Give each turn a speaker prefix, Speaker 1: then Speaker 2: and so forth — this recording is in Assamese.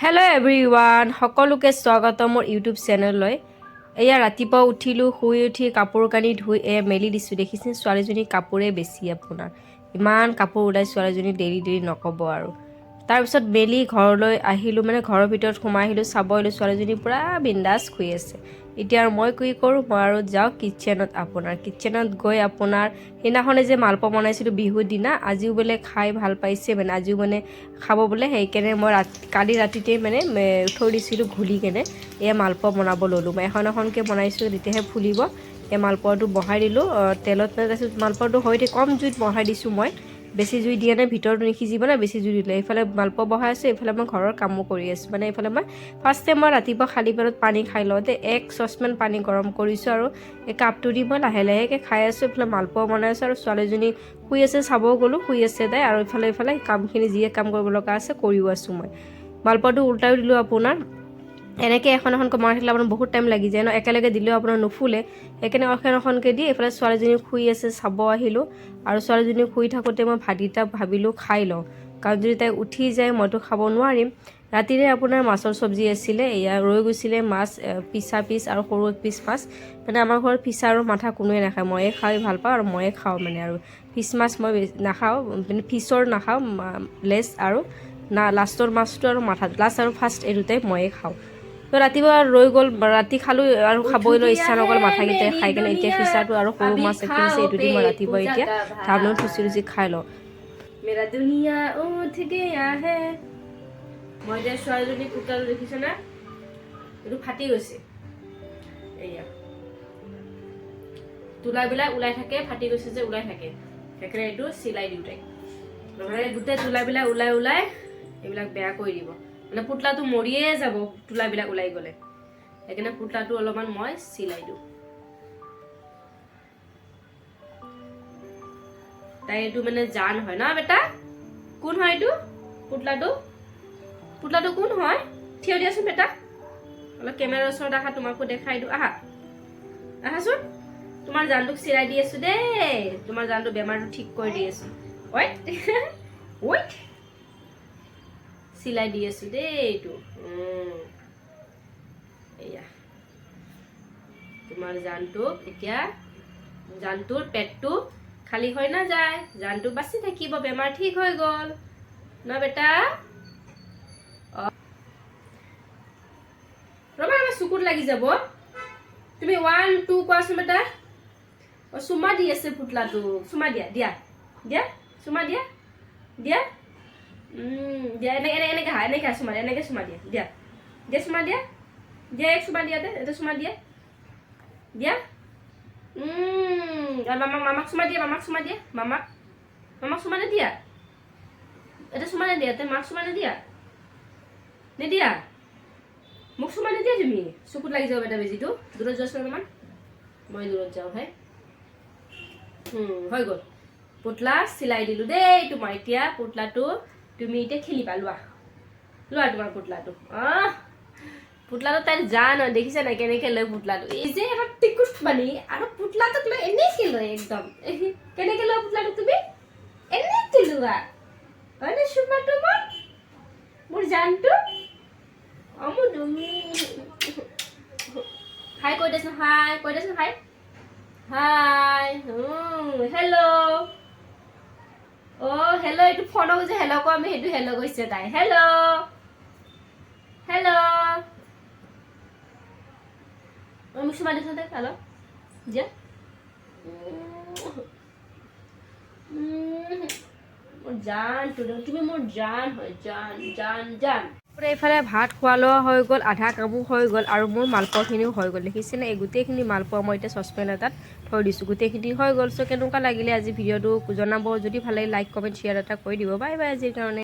Speaker 1: Hello everyone, সকলোকে স্বাগতম মোৰ ইউটিউব চেনেললৈ। এয়া ৰাতিপুৱা উঠিলো, শুই উঠি কাপোৰ কানি ধুই মেলি দিছো। দেখিছেন ছোৱালীজনী কাপোৰে বেছি আপোনাৰ ইমান কাপোৰ ওলাই ছোৱালীজনী দেৰি নকব আৰু। তাৰ পিছত মেলি ঘৰলৈ আহিলো, মানে ঘৰৰ ভিতৰত সোমাই আহিলো, চাব আহিলো ছোৱালীজনী পুৰা বিন্দাছ শুই আছে। এতিয়া আৰু মই কি কৰোঁ, মই আৰু যাওঁ কিটচেনত গৈ আপোনাৰ সেইদিনাখনে যে মালপোৱা বনাইছিলোঁ বিহুৰ দিনা, আজিও বোলে খাই ভাল পাইছে, মানে আজিও মানে খাব বোলে। সেইকাৰণে মই কালি ৰাতিতে মানে থৈ দিছিলোঁ ঘুলি কেনে এয়া মালপোৱা বনাব ল'লোঁ। মই এখনকৈ বনাইছোঁ, তেতিয়াহে ফুলিব। এই মালপোৱাটো বহাই দিলোঁ তেলত, তাৰপিছত মালপোৱাটো হয়তো কম জুইত বহাই দিছোঁ মই, বেছি জুই দিয়া নাই, ভিতৰটো নিসিজিব না বেছি জুই দিলে। এইফালে মালপোৱা বহাই আছোঁ, এইফালে মই ঘৰৰ কামো কৰি আছোঁ। মানে এইফালে মই ফাৰ্ষ্টে মই ৰাতিপুৱা খালী পেটত পানী খাই লওঁতে 1 চচপেন পানী গৰম কৰিছোঁ আৰু এই কাপটো দি মই লাহেকৈ খাই আছোঁ। এইফালে মালপোৱা বনাই আছোঁ আৰু ছোৱালীজনী শুই আছে, চাব গ'লোঁ, শুই আছে তাই। আৰু এইফালে কামখিনি যিয়ে কাম কৰিব লগা আছে কৰিও আছোঁ মই। মালপোৱাটো উল্টাইও দিলোঁ আপোনাৰ। এনেকৈ এখন বনাই থাকিলে আপোনাৰ বহুত টাইম লাগি যায় ন, একেলগে দিলেও আপোনাৰ নুফুলে। সেইকাৰণে এখনকৈ দি এইফালে ছোৱালীজনী শুই আছে, চাব আহিলোঁ। আৰু ছোৱালীজনী শুই থাকোঁতে মই ভাতকেইটা ভাবিলোঁ খাই লওঁ, কাৰণ যদি তাই উঠি যায় মইতো খাব নোৱাৰিম। ৰাতিৰে আপোনাৰ মাছৰ চব্জি আছিলে, এয়া ৰৈ গৈছিলে মাছ, পিচ আৰু সৰু পিচ মাছ। মানে আমাৰ ঘৰত পিচা আৰু মাথা কোনোৱে নাখায়, ময়ে খাই ভাল পাওঁ আৰু ময়ে খাওঁ মানে। আৰু পিচ মাছ মই নাখাওঁ, মানে পিচৰ নাখাওঁ, লেছ আৰু লাষ্টৰ মাছটো আৰু মাথা, লাষ্ট আৰু ফাৰ্ষ্ট এই দুটাই ময়ে খাওঁ। তো ৰাতিপুৱা ৰৈ গ'ল, ৰাতি খালোঁ আৰু খাবলৈ ইচ্ছা নগ'ল মাথাকেইটাই খাই কেনে। এতিয়া ফিচাটো আৰু সৰু মাছ এখিনি আছে, এইটো দি মই ৰাতিপুৱা এতিয়া ধামত থুচি খাই লওঁ। মেৰা দুনিয়া উঠ গয়া হে। মই এতিয়া ছোৱালীজনী কুৰ্তাটো দেখিছে না, এইটো ফাটি গৈছে। এয়া তোলাবিলাক ওলাই থাকে, ফাটি গৈছে যে ওলাই থাকে, সেইকাৰণে এইটো চিলাই দিওঁ তাইক। নহ'লে গোটেই তোলাবিলাক ওলাই এইবিলাক বেয়া কৰি দিব, মানে পুতলাটো মৰিয়ে যাব তোলাবিলাক ওলাই গ'লে। সেইকাৰণে পুতলাটো অলপমান মই চিলাই দিওঁ। তাই এইটো মানে জান হয় ন বেটা। কোন হয় এইটো পুতলাটো কোন হয়? থিয় দিয়াচোন বেটা, অলপ কেমেৰাৰ ওচৰত আহা, তোমাকো দেখাই দিওঁ। আহাচোন, তোমাৰ জানটোক চিৰাই দি আছো দেই, তোমাৰ জানটো বেমাৰটো ঠিক কৰি দি আছো। ৱেইট চিলাই দি আছো দেই এইটো। এয়া তোমাৰ জানটোক, এতিয়া জানটোৰ পেটটো খালী হৈ নাযায়, জানটো বাচি থাকিব, বেমাৰ ঠিক হৈ গ'ল ন বেটা। ৰবা আমাৰ চকুত লাগি যাব। তুমি 1 2 কোৱাচোন বেটা। চুমা দি আছে পুতলাটো, চুমা দিয়া চুমা দিয়া দিয়া এনেকে চুমা দিয়া, এনেকে চুমা দিয়া চুমা দিয়া এক চুমা দিয়া, এটা চুমা দিয়া মামাক চুমা দিয়া, মামাক চুমা নিদিয়া, এটা চুমা নিদিয়া, মাক চুমা নিদিয়া মোক চুমা নিদিয়া, তুমি চকুত লাগি যাব বেটা বেজিটো। দূৰত যোৱাচোন অলপমান, মই দূৰত যাওঁ। হৈ গ'ল, পুতলা চিলাই দিলোঁ দেই তোমাৰ। এতিয়া পুতলাটো তুমি এতিয়া খেলিবা, লোৱা তোমাৰ পুতলাটো। পুতলাটো তাইৰ জান হয়, দেখিছা নাই কেনেকে লয় পুতলাটো। এই যে এটা টিকুট বানি আৰু পুতলাটোক লৈ এনেকে লয়, একদম কেনেকে লোৱা পুতলাটো তুমি, এনেকে লোৱা হয় নে চুমাটো মোৰ জানটো। হাই কৈ দেচোন, হাই হেল্ল'। হেল্ল', এইটো ফোনক যে হেল্ল' কওঁ আমি, সেইটো হেল্ল' কৈছে তাই। হেল্ল' মোক চুমা দিছোন তাইক, হেল্ল' দিয়া। মোৰ জানটো, তুমি মোৰ জান হয়, জান। এইফালে ভাত খোৱা লোৱা হৈ গ'ল, আধা কামো হৈ গ'ল আৰু মোৰ মালপোৱাখিনিও হৈ গ'ল। দেখিছেনে, এই গোটেইখিনি মালপোৱা মই এতিয়া চচপেন এটাত থৈ দিছোঁ, গোটেইখিনি হৈ গ'ল। চ' কেনেকুৱা লাগিলে আজি ভিডিঅ'টো জনাব, যদি ভাল লাগে লাইক কমেণ্ট শ্বেয়াৰ এটা কৰি দিব। বাই বাই আজিৰ কাৰণে।